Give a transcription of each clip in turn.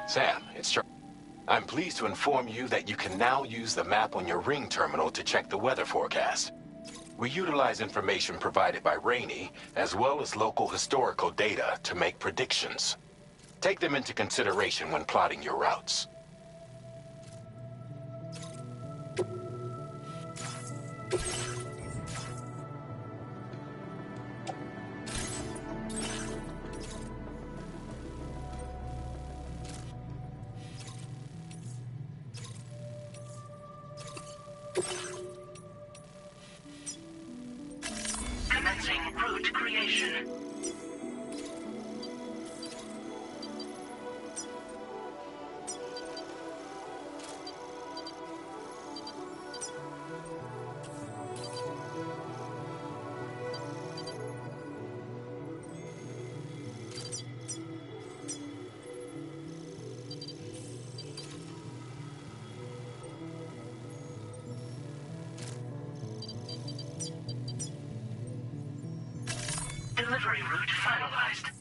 Sam, it's Charlie. I'm pleased to inform you that you can now use the map on your Ring terminal to check the weather forecast. We utilize information provided by Rainey, as well as local historical data, to make predictions. Take them into consideration when plotting your routes. Commencing route creation. Delivery route finalized.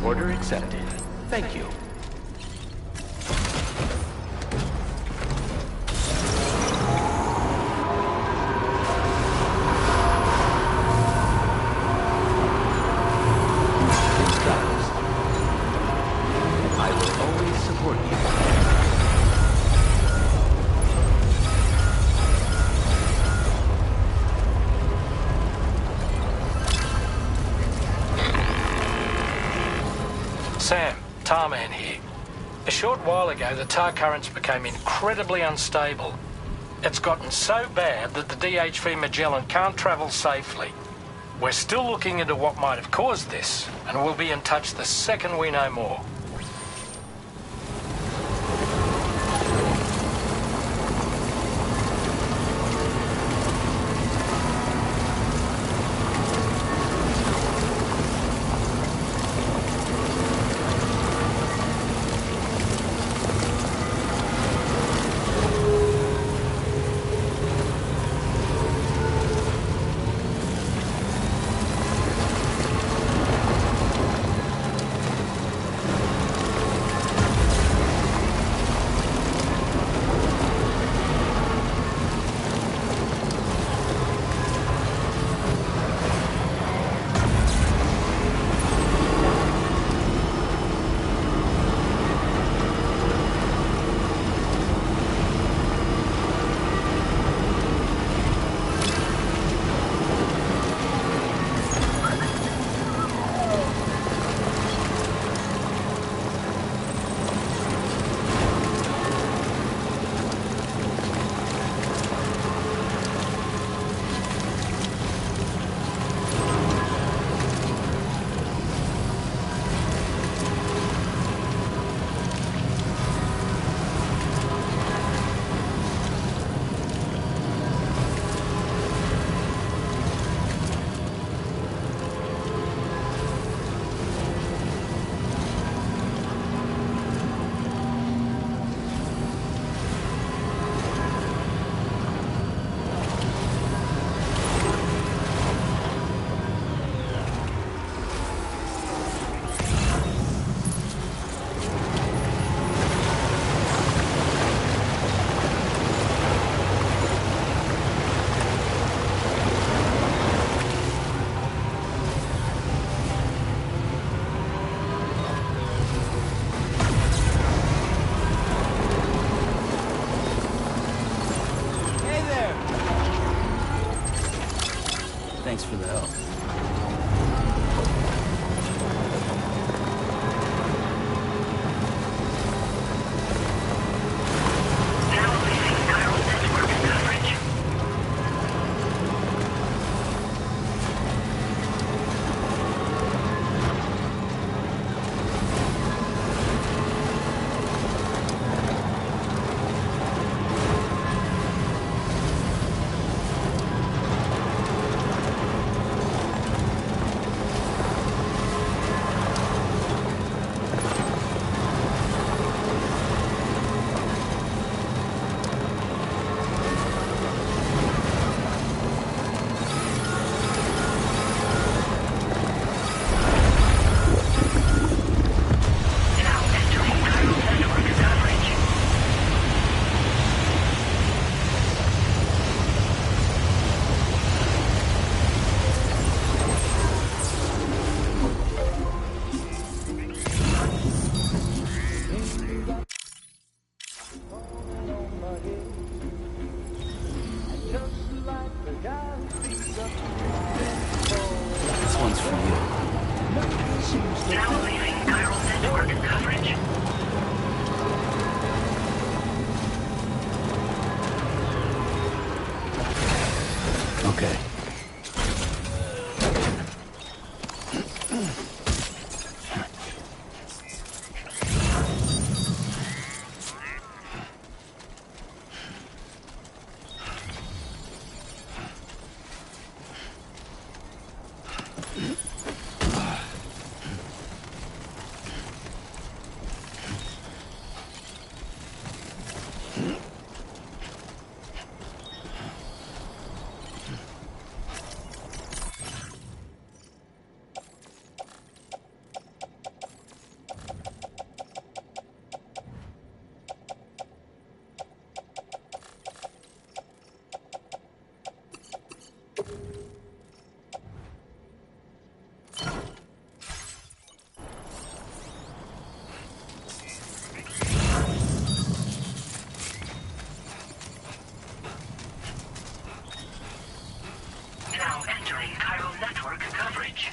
Order accepted. Thank you. I will always support you. Sam, Tarman here. A short while ago, the tar currents became incredibly unstable. It's gotten so bad that the DHV Magellan can't travel safely. We're still looking into what might have caused this, and we'll be in touch the second we know more. Thanks for the help. This one's for you. Now leaving chiral network coverage. Okay. Now entering chiral network coverage.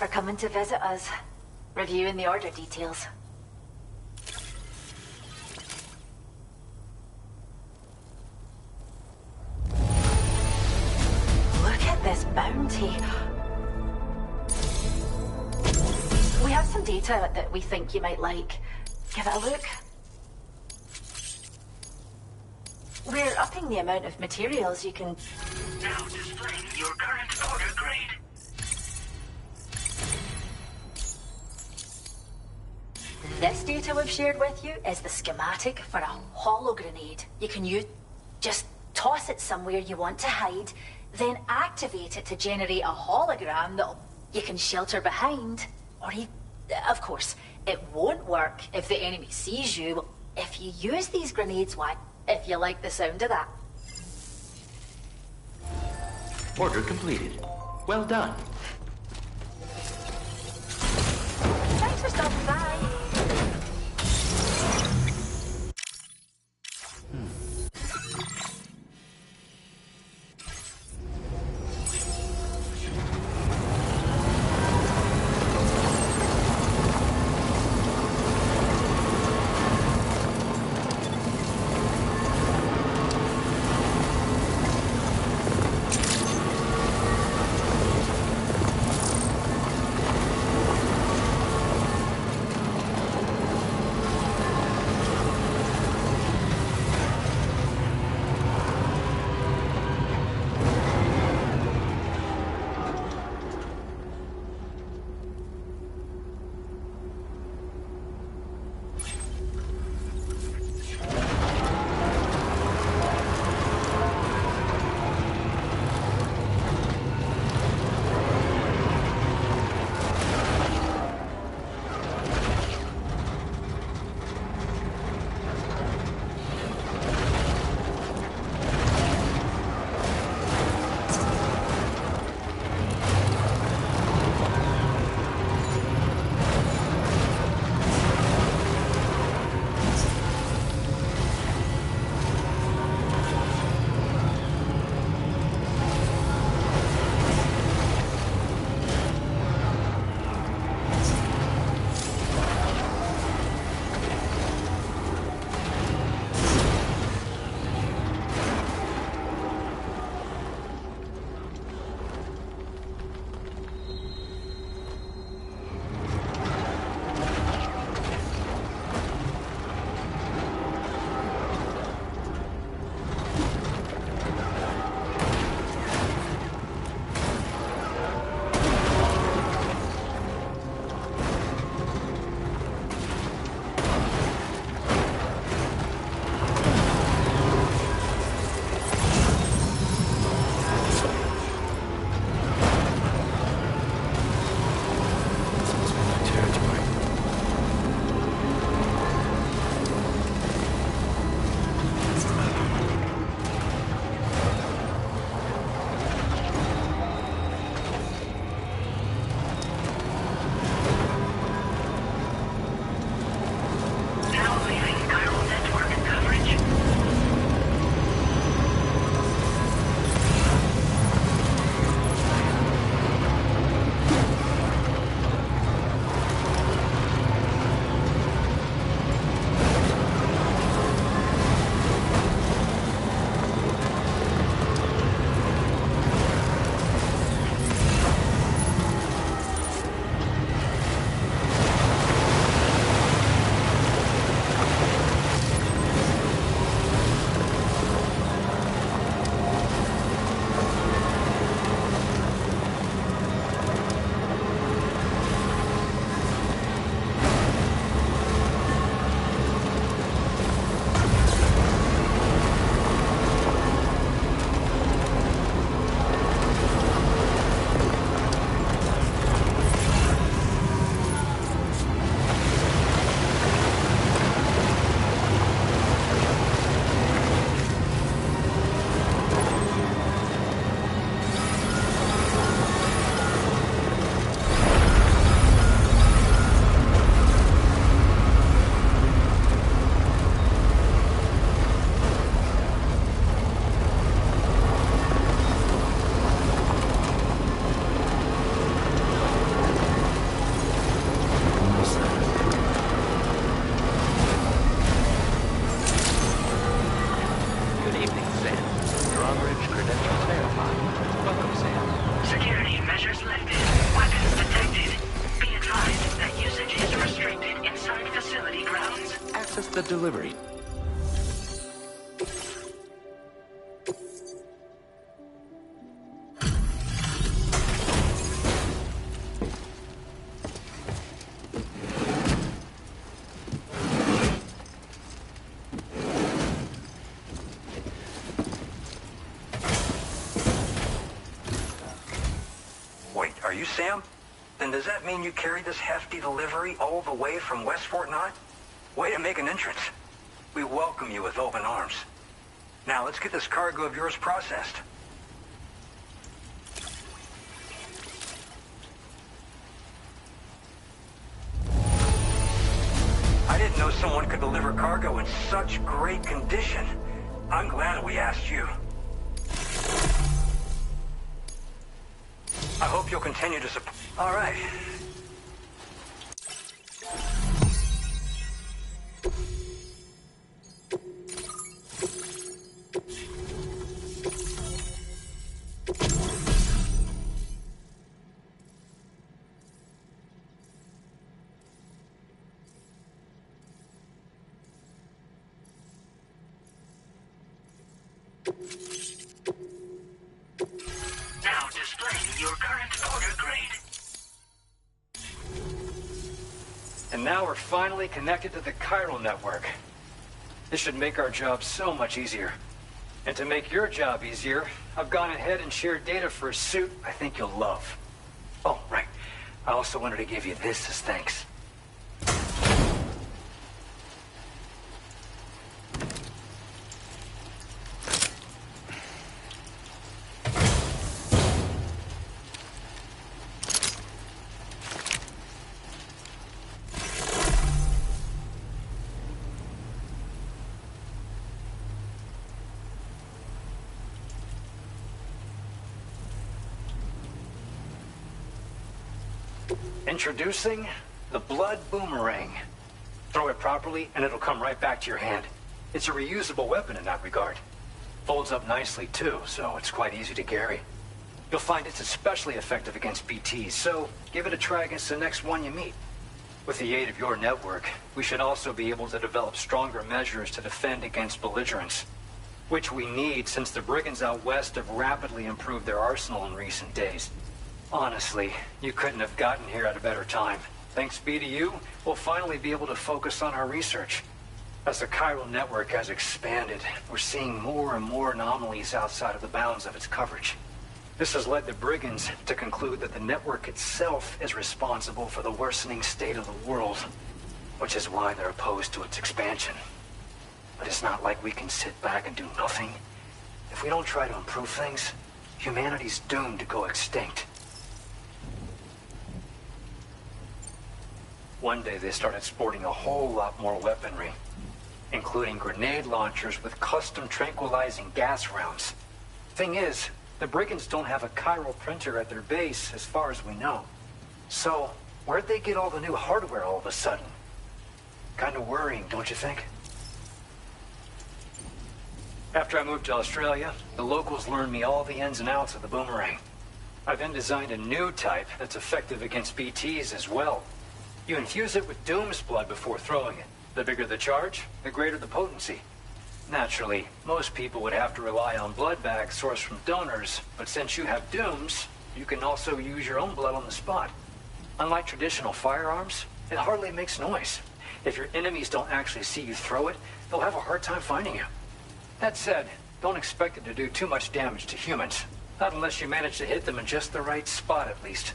for coming to visit us. Reviewing the order details. Look at this bounty. We have some data that we think you might like. Give it a look. We're upping the amount of materials you can... Now displaying your current order grade. This data we've shared with you is the schematic for a holo grenade. You can use... just toss it somewhere you want to hide, then activate it to generate a hologram that you can shelter behind. Or of course, it won't work if the enemy sees you. If you use these grenades, why, if you like the sound of that. Order completed. Well done. Thanks for stopping by. the delivery. Wait, are you Sam? Then does that mean you carried this hefty delivery all the way from West Fort Knott? Way to make an entrance. We welcome you with open arms. Now let's get this cargo of yours processed. I didn't know someone could deliver cargo in such great condition. I'm glad we asked you. I hope you'll continue to support. All right. Now displaying your current order grade. And now we're finally connected to the chiral network. This should make our job so much easier. And to make your job easier, I've gone ahead and shared data for a suit I think you'll love. Oh, right. I also wanted to give you this as thanks. Introducing the Blood Boomerang. Throw it properly and it'll come right back to your hand. It's a reusable weapon in that regard. Folds up nicely too, so it's quite easy to carry. You'll find it's especially effective against BTs, so give it a try against the next one you meet. With the aid of your network, we should also be able to develop stronger measures to defend against belligerents, which we need since the brigands out west have rapidly improved their arsenal in recent days. Honestly, you couldn't have gotten here at a better time. Thanks be to you, we'll finally be able to focus on our research. As the chiral network has expanded, we're seeing more and more anomalies outside of the bounds of its coverage. This has led the brigands to conclude that the network itself is responsible for the worsening state of the world, which is why they're opposed to its expansion. But it's not like we can sit back and do nothing. If we don't try to improve things, humanity's doomed to go extinct. One day they started sporting a whole lot more weaponry, including grenade launchers with custom tranquilizing gas rounds. Thing is, the brigands don't have a chiral printer at their base as far as we know. So, where'd they get all the new hardware all of a sudden? Kind of worrying, don't you think? After I moved to Australia, the locals learned me all the ins and outs of the boomerang. I then designed a new type that's effective against BTs as well. You infuse it with Doom's blood before throwing it. The bigger the charge, the greater the potency. Naturally, most people would have to rely on blood bags sourced from donors, but since you have Doom's, you can also use your own blood on the spot. Unlike traditional firearms, it hardly makes noise. If your enemies don't actually see you throw it, they'll have a hard time finding you. That said, don't expect it to do too much damage to humans. Not unless you manage to hit them in just the right spot, at least.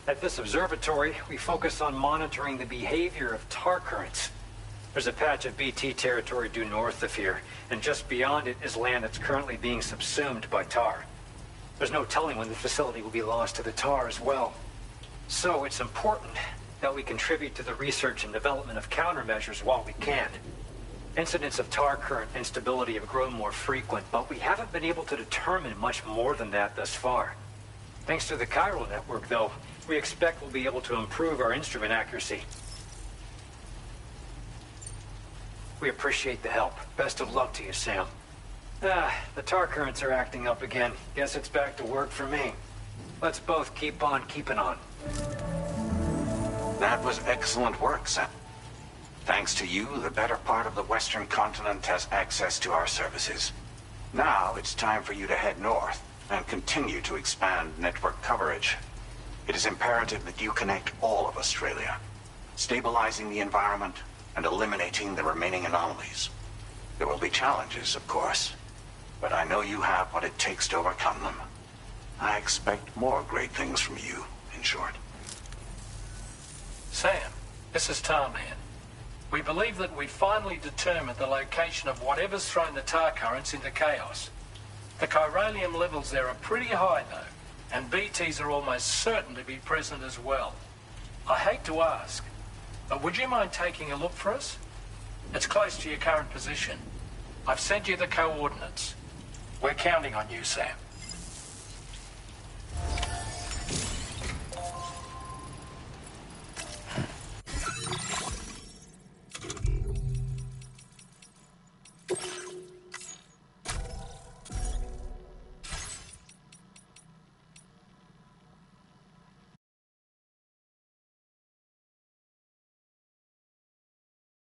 At this observatory, we focus on monitoring the behavior of tar currents. There's a patch of BT territory due north of here, and just beyond it is land that's currently being subsumed by tar. There's no telling when the facility will be lost to the tar as well. So it's important that we contribute to the research and development of countermeasures while we can. Incidents of tar current instability have grown more frequent, but we haven't been able to determine much more than that thus far. Thanks to the chiral network, though, we expect we'll be able to improve our instrument accuracy. We appreciate the help. Best of luck to you, Sam. The tar currents are acting up again. Guess it's back to work for me. Let's both keep on keeping on. That was excellent work, Sam. Thanks to you, the better part of the Western continent has access to our services. Now it's time for you to head north and continue to expand network coverage. It is imperative that you connect all of Australia, stabilizing the environment and eliminating the remaining anomalies. There will be challenges, of course, but I know you have what it takes to overcome them. I expect more great things from you, in short. Sam, this is Tom here. We believe that we finally determined the location of whatever's thrown the tar currents into chaos. The chiralium levels there are pretty high, though, and BTs are almost certain to be present as well. I hate to ask, but would you mind taking a look for us? It's close to your current position. I've sent you the coordinates. We're counting on you, Sam.